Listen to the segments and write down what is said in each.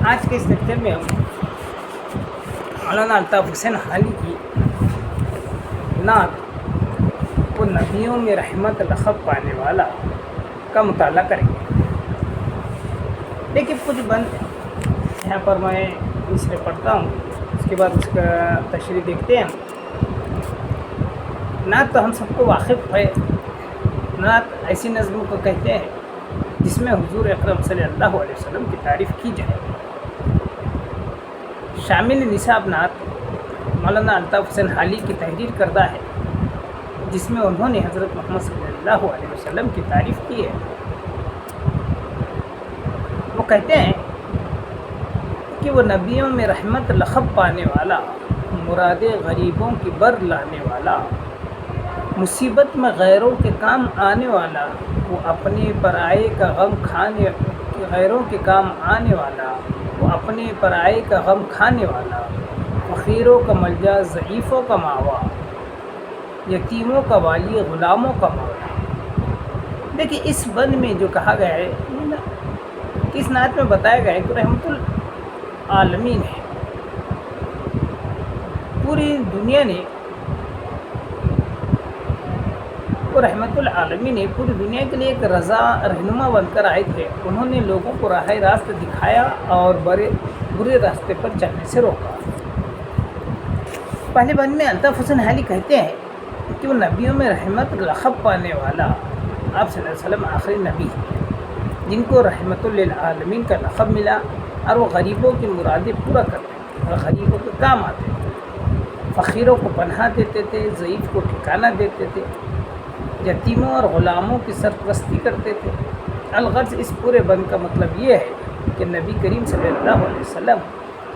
آج کے اس لیکچر میں ہم مولانا الطاف حسین حالی کی نعت وہ نبیوں میں رحمت لقب پانے والا کا مطالعہ کریں گے. دیکھیے کچھ بند یہاں پر میں مصرے پڑھتا ہوں، اس کے بعد اس کا تشریح دیکھتے ہیں. نعت تو ہم سب کو واقف ہے. نعت ایسی نظموں کو کہتے ہیں جس میں حضور اکرم صلی اللہ علیہ وسلم کی تعریف کی جائے. شامل نصاب نعت مولانا الطاف حسین حالی کی تحریر کردہ ہے، جس میں انہوں نے حضرت محمد صلی اللہ علیہ وسلم کی تعریف کی ہے. وہ کہتے ہیں کہ وہ نبیوں میں رحمت لقب پانے والا، مراد غریبوں کی بر لانے والا، مصیبت میں غیروں کے کام آنے والا، وہ اپنے پرائے کا غم کھانے غیروں کے کام آنے والا، وہ اپنے پرائے کا غم کھانے والا، فقیروں کا ملجا، ضعیفوں کا ماوا، یتیموں کا والی، غلاموں کا مولا. دیکھیے اس بند میں جو کہا گیا ہے، اس نعت میں بتایا گیا ہے کہ رحمت العالمین ہے. پوری دنیا نے وہ رحمت العالمین نے پوری دنیا کے لیے ایک رضا رہنما بن کر آئے تھے. انہوں نے لوگوں کو راہ راست دکھایا اور برے راستے پر چلنے سے روکا. پہلے بند میں الطاف حسین حالی کہتے ہیں کہ وہ نبیوں میں رحمت لقب پانے والا، آپ صلی اللہ علیہ وسلم آخری نبی ہیں جن کو رحمت للعالمین کا لقب ملا، اور وہ غریبوں کی مرادیں پورا کرتے تھے اور غریبوں کے کام آتے تھے، فقیروں کو پناہ دیتے تھے، ضعیف کو ٹھکانہ دیتے تھے، یتیموں اور غلاموں کی سرپرستی کرتے تھے. الغرض اس پورے بند کا مطلب یہ ہے کہ نبی کریم صلی اللہ علیہ وسلم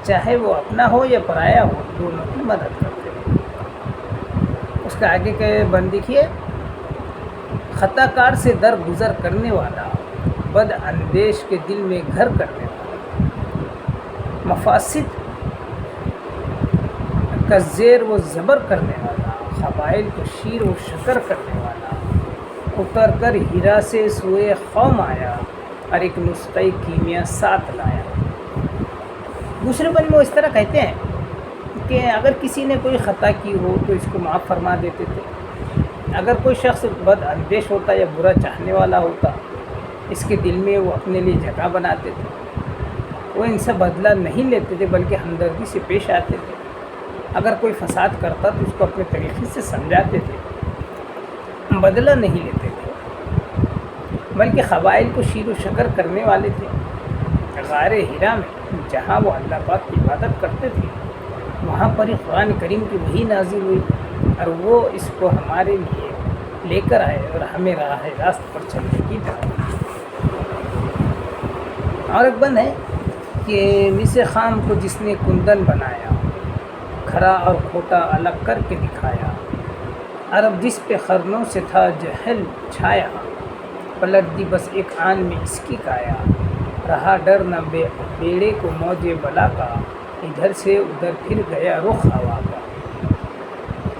چاہے وہ اپنا ہو یا پرایا ہو، دونوں کی مدد کرتے تھے. اس کا آگے کے بند دیکھیے، خطا کار سے درگزر کرنے والا، بد اندیش کے دل میں گھر کرنے والا، مفاسد کا زیر و زبر کرنے والا، قبائل کو شیر و شکر کرنے والا، اتر کر ہیرا سے سوئے قوم آیا اور ایک نسخہ کیمیا ساتھ لایا. دوسرے بند میں وہ اس طرح کہتے ہیں کہ اگر کسی نے کوئی خطا کی ہو تو اس کو معاف فرما دیتے تھے. اگر کوئی شخص بد اندیش ہوتا یا برا چاہنے والا ہوتا، اس کے دل میں وہ اپنے لیے جگہ بناتے تھے. وہ ان سے بدلہ نہیں لیتے تھے بلکہ ہمدردی سے پیش آتے تھے. اگر کوئی فساد کرتا تو اس کو اپنے طریقے سے سمجھاتے تھے، بدلہ نہیں لیتے تھے بلکہ قبائل کو شیر و شکر کرنے والے تھے. غار ہیرا میں جہاں وہ اللہ پاک کی عبادت کرتے تھے، وہاں پر ہی قرآن کریم کی وحی نازل ہوئی اور وہ اس کو ہمارے لیے لے کر آئے اور ہمیں راہ راست پر چلنے کی دعوت. اور ایک بند ہے کہ مصر خام کو جس نے کندن بنایا، کھرا اور کھوٹا الگ کر کے دکھایا، عرب جس پہ قرنوں سے تھا جہل چھایا، پلٹ دی بس ایک آن میں اس کی کایا، رہا ڈر نہ بیڑے کو موج بلا کا، ادھر سے ادھر پھر گیا رخ ہوا کا.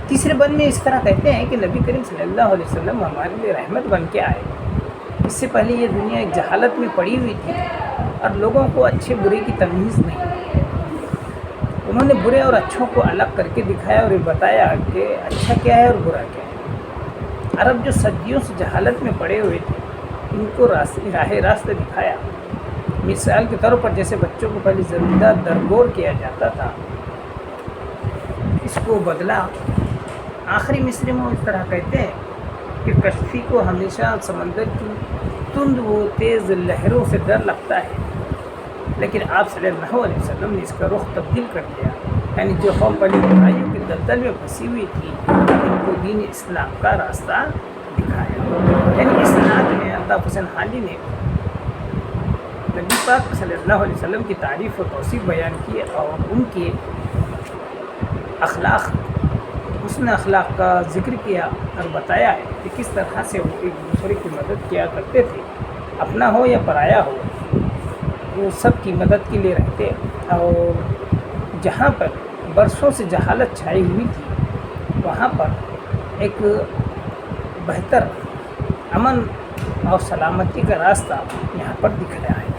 تیسرے بند میں اس طرح کہتے ہیں کہ نبی کریم صلی اللہ علیہ وسلم ہمارے لیے رحمت بن کے آئے. اس سے پہلے یہ دنیا ایک جہالت میں پڑی ہوئی تھی اور لوگوں کو اچھے برے کی تمیز نہیں تھی. انہوں نے برے اور اچھوں کو الگ کر کے دکھایا اور یہ بتایا کہ اچھا کیا ہے اور برا کیا ہے. عرب جو صدیوں سے جہالت میں پڑے ہوئے تھے، ان کو راہ راست دکھایا. مثال کے طور پر جیسے بچوں کو پہلے زندہ درگور کیا جاتا تھا، اس کو بدلا. آخری مصرے میں اس طرح کہتے ہیں کہ کشتی کو ہمیشہ سمندر کی تند و تیز لہروں سے ڈر لگتا ہے، لیکن آپ صلی اللہ علیہ وسلم نے اس کا رخ تبدیل کر دیا. یعنی جو قوم پہلے برائیوں کے دلدل میں پھنسی ہوئی تھی، ان کو دین اسلام کا راستہ دکھایا. یعنی اس نعت میں الطاف حسین حالی نے نبی پاک صلی اللہ علیہ وسلم کی تعریف و توصیف بیان کی اور ان کے اخلاق، حسن اخلاق کا ذکر کیا اور بتایا ہے کہ کس طرح سے وہ ایک دوسرے کی مدد کیا کرتے تھے. اپنا ہو یا پرایا ہو، وہ سب کی مدد کے لیے رہتے. اور جہاں پر برسوں سے جہالت چھائی ہوئی تھی، وہاں پر ایک بہتر امن اور سلامتی کا راستہ یہاں پر دکھ رہا ہے.